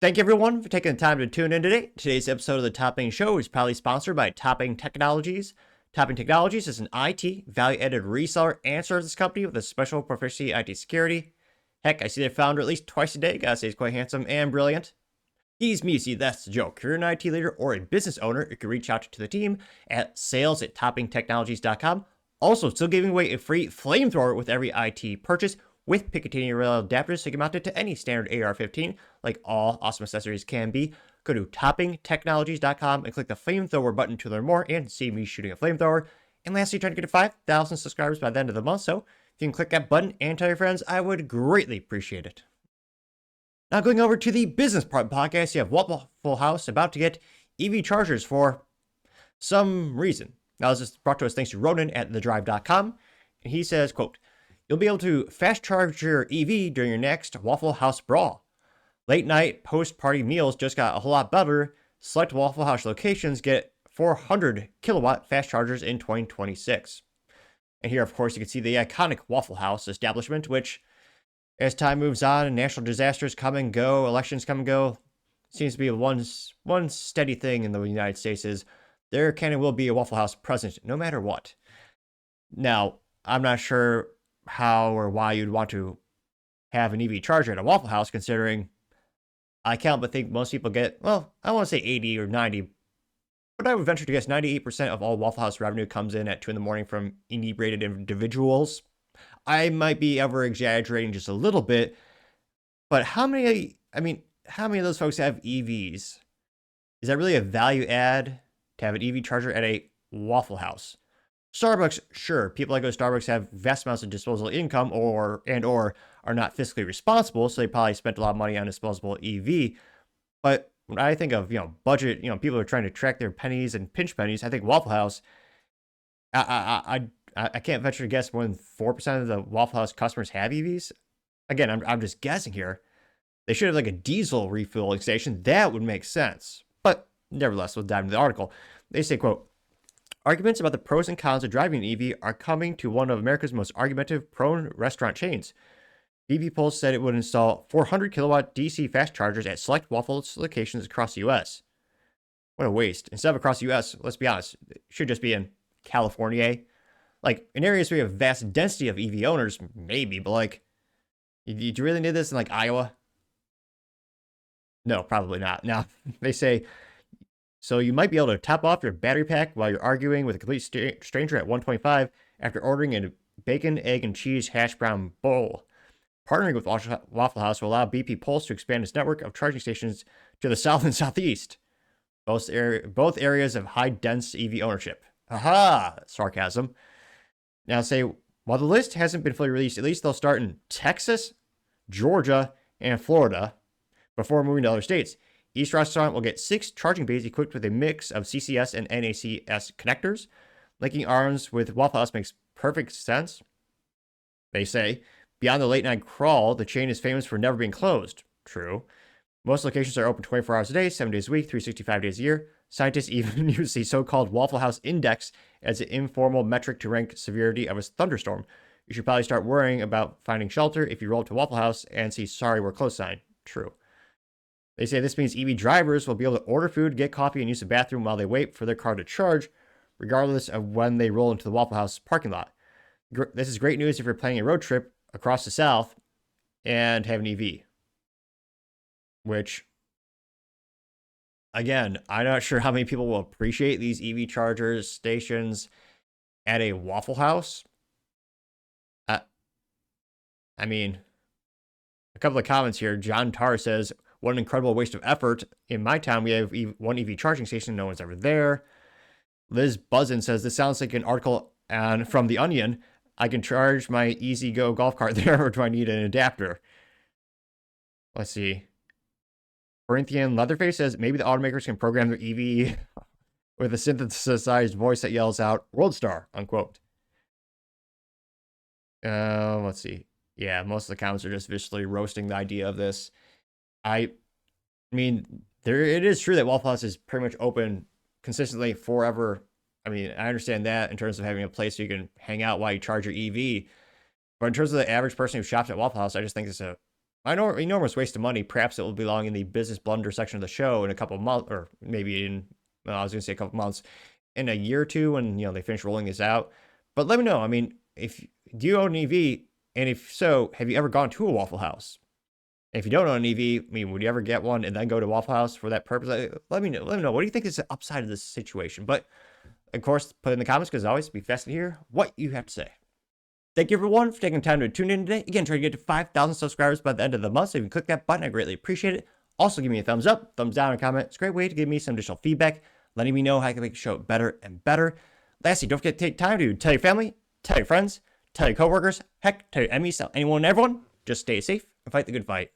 Thank you everyone for taking the time to tune in today. Today's episode of the Topping Show is proudly sponsored by Topping Technologies. Topping Technologies is an IT value-added reseller and services company with a special proficiency in IT security. Heck, I see their founder at least twice a day. Gotta say he's quite handsome and brilliant. He's me, see, that's the joke. If you're an IT leader or a business owner, you can reach out to the team at sales@toppingtechnologies.com. Also, still giving away a free flamethrower with every IT purchase with Picatinny rail adapters so you can mount it to any standard AR-15, like all awesome accessories can be. Go to toppingtechnologies.com and click the flamethrower button to learn more and see me shooting a flamethrower. And lastly, trying to get to 5,000 subscribers by the end of the month, so if you can click that button and tell your friends, I would greatly appreciate it. Now going over to the business part of the podcast, you have Waffle House about to get EV chargers for some reason. Now this is brought to us thanks to Ronan at thedrive.com. And he says, quote, "You'll be able to fast charge your EV during your next Waffle House brawl. Late night post-party meals just got a whole lot better. Select Waffle House locations get 400 kilowatt fast chargers in 2026. And here, of course, you can see the iconic Waffle House establishment, which, as time moves on and national disasters come and go, elections come and go, seems to be one steady thing in the United States is there can and will be a Waffle House present no matter what. Now, I'm not sure how or why you'd want to have an EV charger at a Waffle House, considering I can't but think most people get, well, I want to say 80 or 90, but I would venture to guess 98% of all Waffle House revenue comes in at 2 in the morning from inebriated individuals. I might be ever exaggerating just a little bit, but how many of those folks have EVs? Is that really a value add to have an EV charger at a Waffle House? Starbucks, sure, people that go to Starbucks have vast amounts of disposable income or are not fiscally responsible, so they probably spent a lot of money on disposable EV. But when I think of, budget, people are trying to track their pennies and pinch pennies, I think Waffle House, I can't venture to guess more than 4% of the Waffle House customers have EVs. Again, I'm just guessing here. They should have like a diesel refueling station. That would make sense. But nevertheless, we'll dive into the article. They say, quote, "Arguments about the pros and cons of driving an EV are coming to one of America's most argumentative prone restaurant chains. EV Pulse said it would install 400 kilowatt DC fast chargers at select Waffle locations across the U.S. What a waste. Instead of across the U.S., let's be honest, it should just be in California. Like, in areas where you have vast density of EV owners, maybe, but like, do you really need this in like Iowa? No, probably not. Now, they say, so you might be able to top off your battery pack while you're arguing with a complete stranger at 125 after ordering a bacon, egg, and cheese hash brown bowl. Partnering with Waffle House will allow BP Pulse to expand its network of charging stations to the south and southeast, both areas of high dense EV ownership." Aha! Sarcasm. Now say, while the list hasn't been fully released, at least they'll start in Texas, Georgia, and Florida before moving to other states. Each restaurant will get 6 charging bays equipped with a mix of CCS and NACS connectors. Linking arms with Waffle House makes perfect sense. They say, beyond the late night crawl, the chain is famous for never being closed. True. Most locations are open 24 hours a day, 7 days a week, 365 days a year. Scientists even use the so-called Waffle House Index as an informal metric to rank severity of a thunderstorm. You should probably start worrying about finding shelter if you roll up to Waffle House and see "sorry, we're closed" sign. True. They say this means EV drivers will be able to order food, get coffee, and use the bathroom while they wait for their car to charge, regardless of when they roll into the Waffle House parking lot. This is great news if you're planning a road trip across the South and have an EV. Which, again, I'm not sure how many people will appreciate these EV chargers stations at a Waffle House. I mean, a couple of comments here. John Tarr says, "What an incredible waste of effort. In my town, we have one EV charging station. No one's ever there." Liz Buzzin says, "This sounds like an article from The Onion. I can charge my Easy Go golf cart there, or do I need an adapter?" Let's see. Corinthian Leatherface says, "Maybe the automakers can program their EV with a synthesized voice that yells out, 'World Star,' unquote." Let's see. Yeah, most of the comments are just viciously roasting the idea of this. I mean, it is true that Waffle House is pretty much open consistently forever. I mean, I understand that in terms of having a place so you can hang out while you charge your EV. But in terms of the average person who shops at Waffle House, I just think it's a enormous waste of money. Perhaps it will belong in the business blunder section of the show in a couple of months, or maybe I was going to say a couple of months, in a year or two when they finish rolling this out. But let me know. I mean, do you own an EV? And if so, have you ever gone to a Waffle House? And if you don't own an EV, I mean, would you ever get one and then go to Waffle House for that purpose? Let me know. Let me know. What do you think is the upside of this situation? But of course, put in the comments because always be fascinated to hear what you have to say. Thank you everyone for taking time to tune in today. Again, trying to get to 5,000 subscribers by the end of the month. So if you click that button, I greatly appreciate it. Also, give me a thumbs up, thumbs down, and comment. It's a great way to give me some additional feedback, letting me know how I can make the show better and better. Lastly, don't forget to take time to tell your family, tell your friends, tell your coworkers, heck, tell your enemies, tell anyone and everyone. Just stay safe and fight the good fight.